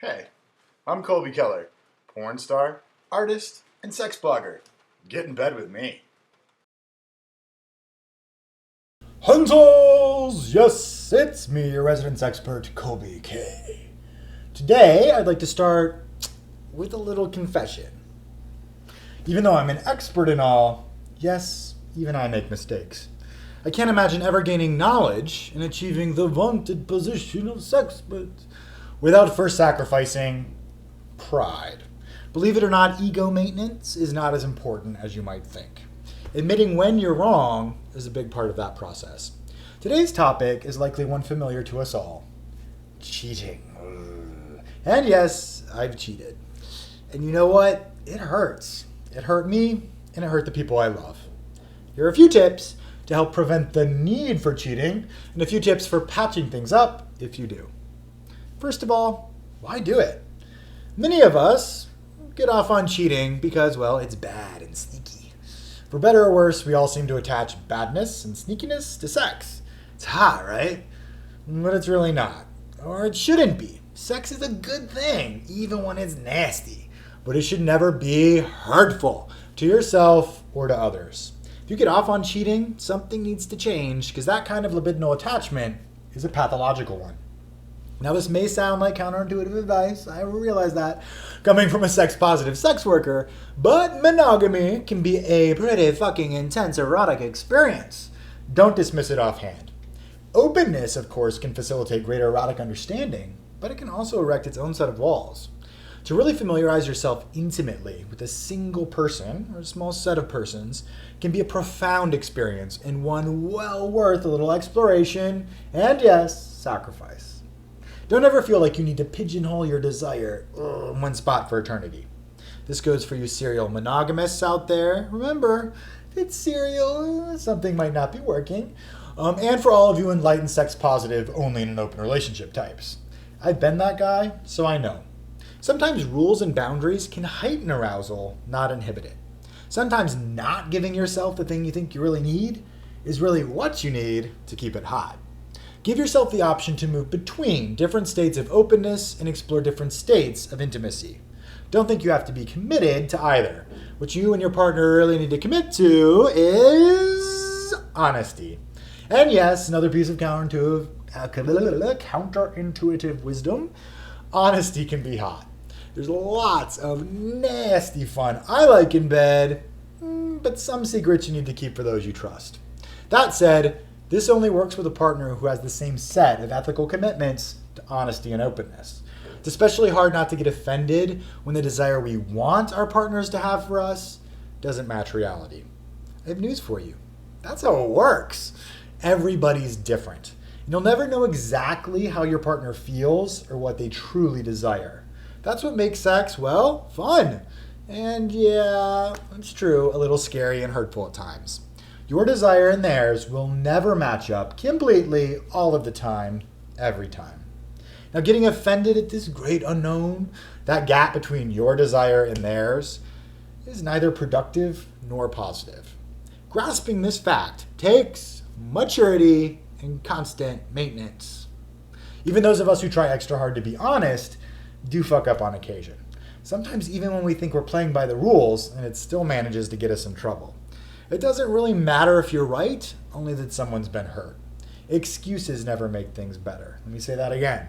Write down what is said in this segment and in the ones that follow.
Hey, I'm Colby Keller, porn star, artist, and sex blogger. Get in bed with me. Hunters! Yes, it's me, your resident sexpert, Colby K. Today, I'd like to start with a little confession. Even though I'm an expert in all, yes, even I make mistakes. I can't imagine ever gaining knowledge and achieving the vaunted position of sexpert without first sacrificing pride. Believe it or not, ego maintenance is not as important as you might think. Admitting when you're wrong is a big part of that process. Today's topic is likely one familiar to us all: cheating. And yes, I've cheated. And you know what? It hurts. It hurt me, and it hurt the people I love. Here are a few tips to help prevent the need for cheating, and a few tips for patching things up if you do. First of all, why do it? Many of us get off on cheating because, well, it's bad and sneaky. For better or worse, we all seem to attach badness and sneakiness to sex. It's hot, right? But it's really not. Or it shouldn't be. Sex is a good thing, even when it's nasty. But it should never be hurtful to yourself or to others. If you get off on cheating, something needs to change, because that kind of libidinal attachment is a pathological one. Now, this may sound like counterintuitive advice, I realize that, coming from a sex-positive sex worker, but monogamy can be a pretty fucking intense erotic experience. Don't dismiss it offhand. Openness, of course, can facilitate greater erotic understanding, but it can also erect its own set of walls. To really familiarize yourself intimately with a single person or a small set of persons can be a profound experience and one well worth a little exploration and, yes, sacrifice. Don't ever feel like you need to pigeonhole your desire in one spot for eternity. This goes for you serial monogamists out there. Remember, if it's serial, something might not be working. And for all of you enlightened sex positive, only in an open relationship types. I've been that guy, so I know. Sometimes rules and boundaries can heighten arousal, not inhibit it. Sometimes not giving yourself the thing you think you really need is really what you need to keep it hot. Give yourself the option to move between different states of openness and explore different states of intimacy. Don't think you have to be committed to either. What you and your partner really need to commit to is honesty. And yes, another piece of counterintuitive wisdom: honesty can be hot. There's lots of nasty fun I like in bed, but some secrets you need to keep for those you trust. That said, this only works with a partner who has the same set of ethical commitments to honesty and openness. It's especially hard not to get offended when the desire we want our partners to have for us doesn't match reality. I have news for you. That's how it works. Everybody's different. You'll never know exactly how your partner feels or what they truly desire. That's what makes sex, well, fun. And yeah, it's true, a little scary and hurtful at times. Your desire and theirs will never match up completely all of the time, every time. Now, getting offended at this great unknown, that gap between your desire and theirs, is neither productive nor positive. Grasping this fact takes maturity and constant maintenance. Even those of us who try extra hard to be honest do fuck up on occasion. Sometimes even when we think we're playing by the rules, and it still manages to get us in trouble. It doesn't really matter if you're right, only that someone's been hurt. Excuses never make things better. Let me say that again.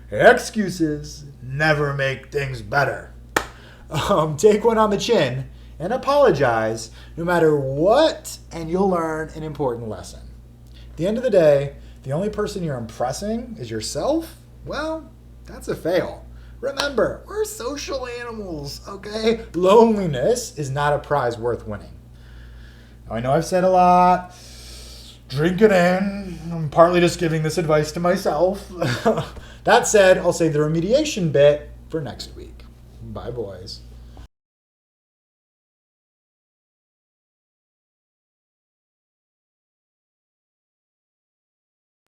Excuses never make things better. Take one on the chin and apologize no matter what, and you'll learn an important lesson. At the end of the day, the only person you're impressing is yourself. Well, that's a fail. Remember, we're social animals, okay? Loneliness is not a prize worth winning. Now, I know I've said a lot. Drink it in. I'm partly just giving this advice to myself. That said, I'll save the remediation bit for next week. Bye, boys.